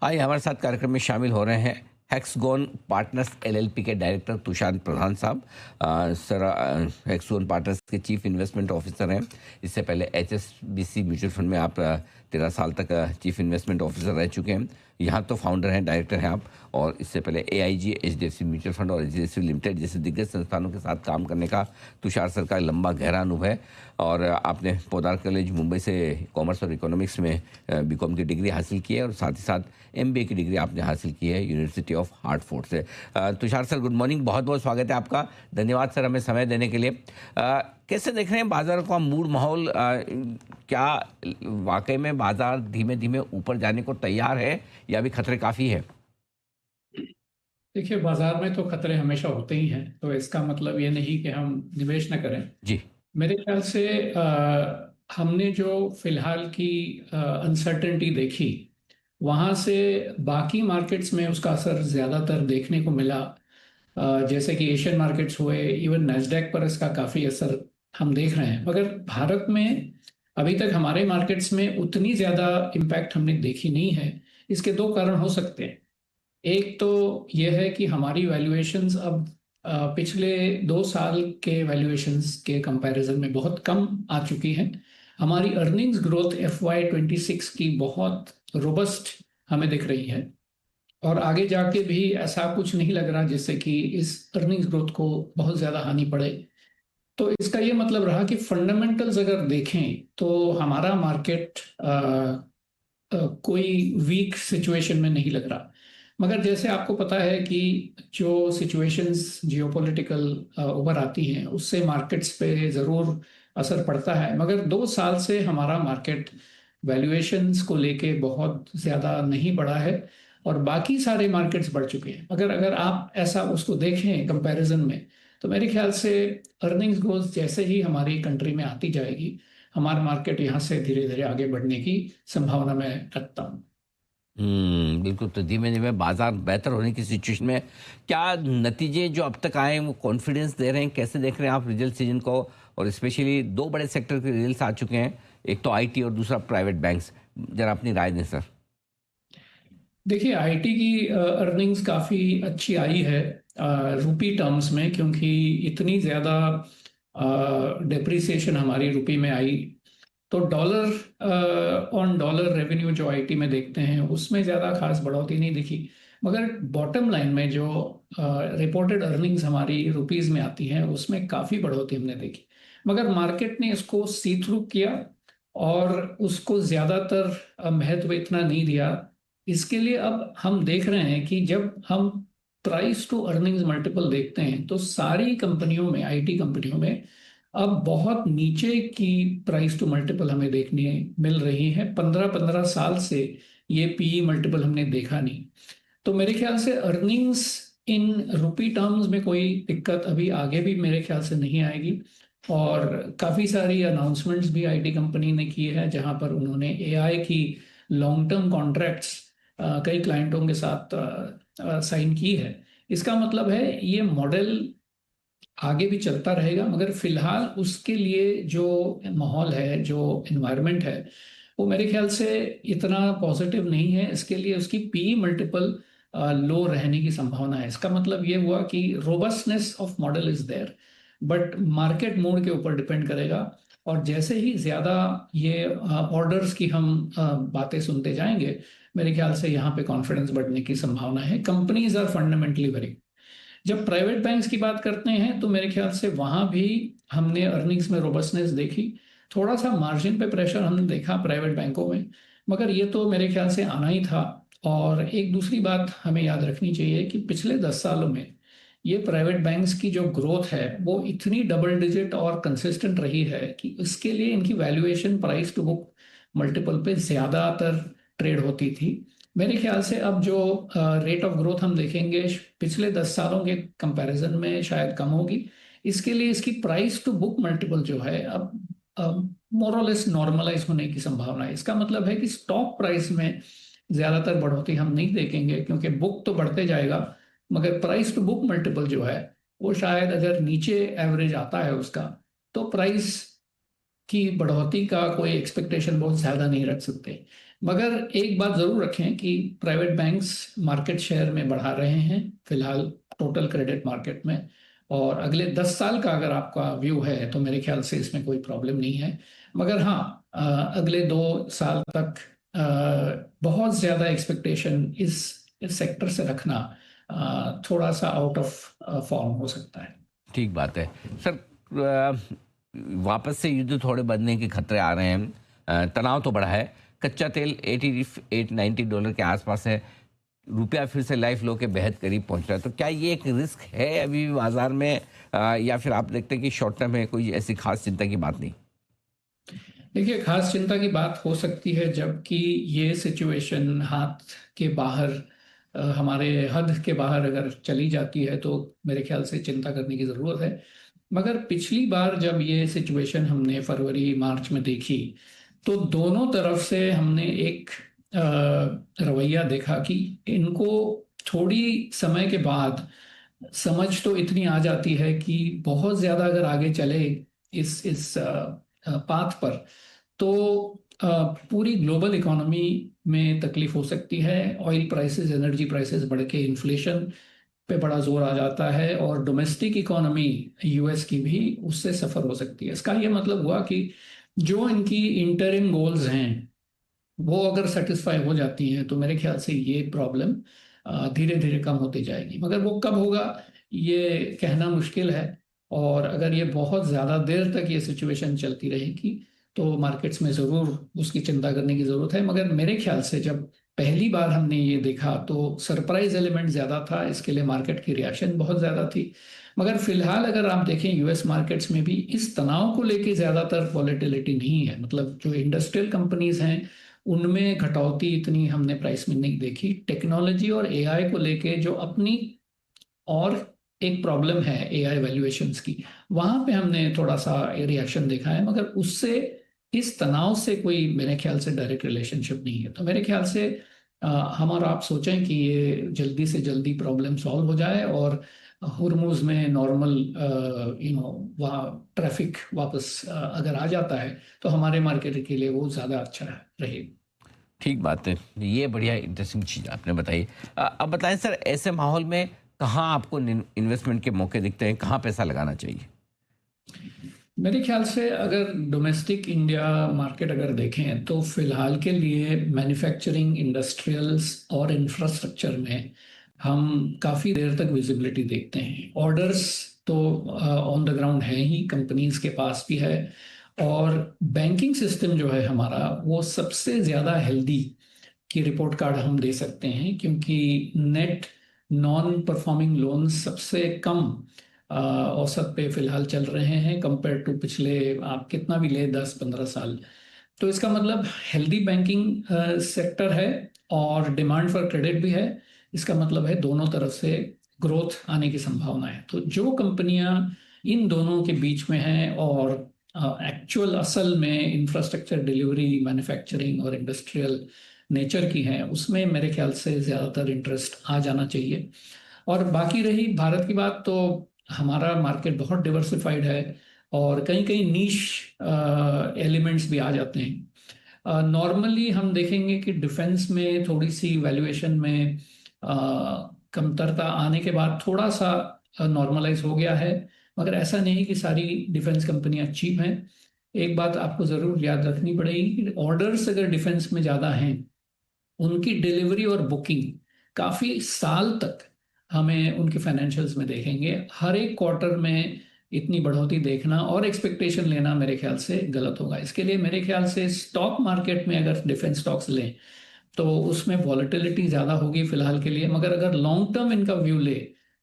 आइए हमारे साथ कार्यक्रम में शामिल हो रहे हैं हेक्सगोन पार्टनर्स एलएलपी के डायरेक्टर तुषार प्रधान साहब। सर, हेक्सगोन पार्टनर्स के चीफ इन्वेस्टमेंट ऑफिसर हैं। इससे पहले एचएसबीसी म्यूचुअल फंड में आप 13 साल तक चीफ इन्वेस्टमेंट ऑफिसर रह चुके हैं। यहाँ तो फाउंडर हैं, डायरेक्टर हैं आप। और इससे पहले एआईजी, एचडीएफसी म्यूचुअल फंड और एचडीएफसी लिमिटेड जैसे दिग्गज संस्थानों के साथ काम करने का तुषार सर का लंबा गहरा अनुभव है। और आपने पोदार कॉलेज मुंबई से कॉमर्स और इकोनॉमिक्स में बीकॉम की डिग्री हासिल की है और साथ ही साथ एमबीए की डिग्री आपने हासिल की है यूनिवर्सिटी ऑफ हार्टफोर्ड से। तुषार सर, गुड मॉर्निंग, बहुत बहुत स्वागत है आपका। धन्यवाद सर हमें समय देने के लिए। कैसे देख रहे हैं बाजार का मूड माहौल? क्या वाकई में बाजार धीमे धीमे ऊपर जाने को तैयार है या अभी खतरे काफ़ी है? देखिए, बाजार में तो खतरे हमेशा होते ही हैं, तो इसका मतलब ये नहीं कि हम निवेश न करें। जी। मेरे ख्याल से हमने जो फिलहाल की अनसर्टेनिटी देखी, वहाँ से बाकी मार्केट्स में उसका असर ज़्यादातर देखने को मिला। जैसे कि एशियन मार्केट्स हुए, इवन नैस्डैक पर इसका काफ़ी असर हम देख रहे हैं। मगर भारत में अभी तक हमारे मार्केट्स में उतनी ज़्यादा इम्पैक्ट हमने देखी नहीं है। इसके दो कारण हो सकते हैं। एक तो यह है कि हमारी वैल्यूएशंस अब पिछले 2 साल के वैल्यूएशंस के कंपैरिजन में बहुत कम आ चुकी हैं। हमारी अर्निंग्स ग्रोथ FY26 की बहुत रोबस्ट हमें दिख रही है और आगे जाके भी ऐसा कुछ नहीं लग रहा जिससे कि इस अर्निंग्स ग्रोथ को बहुत ज़्यादा हानि पड़े। तो इसका ये मतलब रहा कि फंडामेंटल्स अगर देखें तो हमारा मार्केट कोई वीक सिचुएशन में नहीं लग रहा। मगर जैसे आपको पता है कि जो सिचुएशंस जियोपॉलिटिकल उभर आती हैं उससे मार्केट्स पे ज़रूर असर पड़ता है। मगर 2 साल से हमारा मार्केट वैल्यूएशंस को लेके बहुत ज़्यादा नहीं बढ़ा है और बाकी सारे मार्केट्स बढ़ चुके हैं। अगर अगर आप ऐसा उसको देखें कंपैरिजन में, तो मेरे ख्याल से अर्निंग्स ग्रोथ जैसे ही हमारी कंट्री में आती जाएगी, हमारा मार्केट यहाँ से धीरे धीरे आगे बढ़ने की संभावना मैं रखता हूँ। बिल्कुल। तो धीमे धीमे बाजार बेहतर होने की सिचुएशन में क्या नतीजे जो अब तक आए हैं वो कॉन्फिडेंस दे रहे हैं? कैसे देख रहे हैं आप रिजल्ट सीजन को? और स्पेशली दो बड़े सेक्टर के रिजल्ट्स आ चुके हैं, एक तो आईटी और दूसरा प्राइवेट बैंक्स। जरा अपनी राय दें सर। देखिए, आईटी की अर्निंग्स काफ़ी अच्छी आई है रुपी टर्म्स में, क्योंकि इतनी ज़्यादा डेप्रिसिएशन हमारी रुपी में आई। तो डॉलर ऑन डॉलर रेवेन्यू जो आईटी में देखते हैं उसमें ज़्यादा खास बढ़ोतरी नहीं दिखी। मगर बॉटम लाइन में जो रिपोर्टेड अर्निंग्स हमारी रुपीस में आती हैं उसमें काफ़ी बढ़ोतरी हमने देखी। मगर मार्केट ने इसको सी थ्रू किया और उसको ज़्यादातर महत्व इतना नहीं दिया। इसके लिए अब हम देख रहे हैं कि जब हम प्राइस टू अर्निंग्स मल्टीपल देखते हैं तो सारी कंपनियों में, आईटी कंपनियों में अब बहुत नीचे की प्राइस टू मल्टीपल हमें देखने मिल रही है। 15-15 साल से ये पीई मल्टीपल हमने देखा नहीं। तो मेरे ख्याल से अर्निंग्स इन रुपी टर्म्स में कोई दिक्कत अभी आगे भी मेरे ख्याल से नहीं आएगी। और काफ़ी सारी अनाउंसमेंट्स भी आईटी कंपनी ने की है जहां पर उन्होंने एआई की लॉन्ग टर्म कॉन्ट्रैक्ट्स कई क्लाइंटों के साथ साइन की है। इसका मतलब है ये मॉडल आगे भी चलता रहेगा, मगर फिलहाल उसके लिए जो माहौल है, जो एनवायरनमेंट है, वो मेरे ख्याल से इतना पॉजिटिव नहीं है। इसके लिए उसकी पी मल्टीपल लो रहने की संभावना है। इसका मतलब ये हुआ कि robustness of model is there, but market mood के ऊपर डिपेंड करेगा। और जैसे ही ज़्यादा ये ऑर्डर्स की हम बातें सुनते जाएंगे, मेरे ख्याल से यहाँ पे कॉन्फिडेंस बढ़ने की संभावना है। Companies are fundamentally very. जब प्राइवेट बैंक्स की बात करते हैं तो मेरे ख्याल से वहां भी हमने अर्निंग्स में रोबस्टनेस देखी। थोड़ा सा मार्जिन पे प्रेशर हमने देखा प्राइवेट बैंकों में, मगर ये तो मेरे ख्याल से आना ही था। और एक दूसरी बात हमें याद रखनी चाहिए कि पिछले 10 सालों में ये प्राइवेट बैंक्स की जो ग्रोथ है वो इतनी डबल डिजिट और कंसिस्टेंट रही है कि इसके लिए इनकी valuation price to book multiple पे ज़्यादातर ट्रेड होती थी। मेरे ख्याल से अब जो रेट ऑफ ग्रोथ हम देखेंगे पिछले 10 सालों के कंपैरिजन में शायद कम होगी। इसके लिए इसकी प्राइस टू बुक मल्टीपल जो है अब मोरलेस नॉर्मलाइज होने की संभावना है। इसका मतलब है कि स्टॉक प्राइस में ज्यादातर बढ़ोतरी हम नहीं देखेंगे, क्योंकि बुक तो बढ़ते जाएगा, मगर प्राइस टू बुक मल्टीपल जो है वो शायद अगर नीचे एवरेज आता है उसका, तो प्राइस की बढ़ोतरी का कोई एक्सपेक्टेशन बहुत ज़्यादा नहीं रख सकते। मगर एक बात जरूर रखें कि प्राइवेट बैंक्स मार्केट शेयर में बढ़ा रहे हैं फिलहाल टोटल क्रेडिट मार्केट में। और अगले 10 साल का अगर आपका व्यू है तो मेरे ख्याल से इसमें कोई प्रॉब्लम नहीं है। मगर हाँ, अगले 2 साल तक बहुत ज़्यादा एक्सपेक्टेशन इस सेक्टर से रखना थोड़ा सा आउट ऑफ फॉर्म हो सकता है। ठीक बात है सर। वापस से युद्ध थोड़े बढ़ने के खतरे आ रहे हैं। तनाव तो बढ़ा है। कच्चा तेल $80-90 के आसपास है। रुपया फिर से लाइफ लो के बेहद करीब पहुंच रहा है। तो क्या ये एक रिस्क है अभी भी बाजार में, या फिर आप देखते हैं कि शॉर्ट टर्म में कोई ऐसी खास चिंता की बात नहीं? देखिए, खास चिंता की बात हो सकती है जबकि ये सिचुएशन हाथ के बाहर, हमारे हद के बाहर अगर चली जाती है तो मेरे ख्याल से चिंता करने की ज़रूरत है। मगर पिछली बार जब ये सिचुएशन हमने फरवरी मार्च में देखी तो दोनों तरफ से हमने एक रवैया देखा कि इनको थोड़ी समय के बाद समझ तो इतनी आ जाती है कि बहुत ज़्यादा अगर आगे चले इस पाथ पर तो पूरी ग्लोबल इकोनॉमी में तकलीफ हो सकती है। ऑयल प्राइसेस, एनर्जी प्राइसेस बढ़ के इन्फ्लेशन पे बड़ा जोर आ जाता है और डोमेस्टिक इकोनॉमी यूएस की भी उससे सफ़र हो सकती है। इसका ये मतलब हुआ कि जो इनकी इंटरिम गोल्स हैं वो अगर सेटिस्फाई हो जाती हैं तो मेरे ख्याल से ये प्रॉब्लम धीरे धीरे कम होती जाएगी। मगर वो कब होगा ये कहना मुश्किल है। और अगर ये बहुत ज़्यादा देर तक ये सिचुएशन चलती रहेगी तो मार्केट्स में ज़रूर उसकी चिंता करने की ज़रूरत है। मगर मेरे ख्याल से जब पहली बार हमने ये देखा तो सरप्राइज एलिमेंट ज़्यादा था, इसके लिए मार्केट की रिएक्शन बहुत ज़्यादा थी। मगर फिलहाल अगर आप देखें यूएस मार्केट्स में भी इस तनाव को लेके ज़्यादातर वॉलेटिलिटी नहीं है। मतलब जो इंडस्ट्रियल कंपनीज हैं उनमें घटौती इतनी हमने प्राइस में नहीं देखी। टेक्नोलॉजी और एआई को लेके जो अपनी और एक प्रॉब्लम है एआई वैल्यूएशंस की, वहां पे हमने थोड़ा सा रिएक्शन देखा है। मगर उससे इस तनाव से कोई मेरे ख्याल से डायरेक्ट रिलेशनशिप नहीं है। तो मेरे ख्याल से हम और आप सोचें कि ये जल्दी से जल्दी प्रॉब्लम सॉल्व हो जाए और हुर्मुज में नॉर्मल वहाँ ट्रैफिक वापस अगर आ जाता है तो हमारे मार्केट के लिए वो ज़्यादा अच्छा रहेगा। ठीक बात है। ये बढ़िया इंटरेस्टिंग चीज़ आपने बताई। अब बताएं सर, ऐसे माहौल में कहाँ आपको इन्वेस्टमेंट के मौके दिखते हैं, कहाँ पैसा लगाना चाहिए? मेरे ख्याल से अगर डोमेस्टिक इंडिया मार्केट अगर देखें तो फिलहाल के लिए मैन्युफैक्चरिंग, इंडस्ट्रियल्स और इंफ्रास्ट्रक्चर में हम काफ़ी देर तक विजिबिलिटी देखते हैं। ऑर्डर्स तो ऑन द ग्राउंड है ही, कंपनीज के पास भी है। और बैंकिंग सिस्टम जो है हमारा वो सबसे ज़्यादा हेल्दी की रिपोर्ट कार्ड हम दे सकते हैं क्योंकि नेट नॉन परफॉर्मिंग लोन सबसे कम औसत पे फिलहाल चल रहे हैं कंपेयर टू पिछले आप कितना भी ले 10-15 साल। तो इसका मतलब हेल्दी बैंकिंग सेक्टर है और डिमांड फॉर क्रेडिट भी है। इसका मतलब है दोनों तरफ से ग्रोथ आने की संभावना है। तो जो कंपनियां इन दोनों के बीच में हैं और एक्चुअल असल में इंफ्रास्ट्रक्चर डिलीवरी, मैन्युफैक्चरिंग और इंडस्ट्रियल नेचर की हैं उसमें मेरे ख्याल से ज़्यादातर इंटरेस्ट आ जाना चाहिए। और बाकी रही भारत की बात तो हमारा मार्केट बहुत डिवर्सिफाइड है और कहीं कहीं नीश एलिमेंट्स भी आ जाते हैं। नॉर्मली हम देखेंगे कि डिफेंस में थोड़ी सी वैल्यूएशन में कमतरता आने के बाद थोड़ा सा नॉर्मलाइज हो गया है। मगर ऐसा नहीं कि सारी डिफेंस कंपनियां चीप हैं। एक बात आपको ज़रूर याद रखनी पड़ेगी कि ऑर्डर्स अगर डिफेंस में ज़्यादा हैं उनकी डिलीवरी और बुकिंग काफ़ी साल तक हमें उनके फाइनेंशियल्स में देखेंगे। हर एक क्वार्टर में इतनी बढ़ोतरी देखना और एक्सपेक्टेशन लेना मेरे ख्याल से गलत होगा। इसके लिए मेरे ख्याल से स्टॉक मार्केट में अगर डिफेंस स्टॉक्स लें तो उसमें वॉलेटिलिटी ज़्यादा होगी फिलहाल के लिए। मगर अगर लॉन्ग टर्म इनका व्यू ले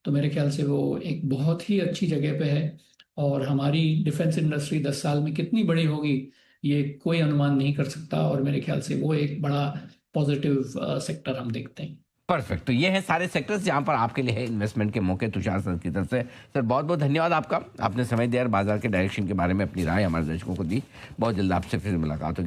तो मेरे ख्याल से वो एक बहुत ही अच्छी जगह पे है। और हमारी डिफेंस इंडस्ट्री 10 साल में कितनी बड़ी होगी ये कोई अनुमान नहीं कर सकता। और मेरे ख्याल से वो एक बड़ा पॉजिटिव सेक्टर हम देखते हैं। परफेक्ट। तो ये है सारे सेक्टर्स जहाँ पर आपके लिए है इन्वेस्टमेंट के मौके तुषार सर की तरफ से। सर बहुत बहुत धन्यवाद आपका। आपने समय दिया और बाजार के डायरेक्शन के बारे में अपनी राय हमारे दर्शकों को दी। बहुत जल्द आपसे फिर मुलाकात होगी।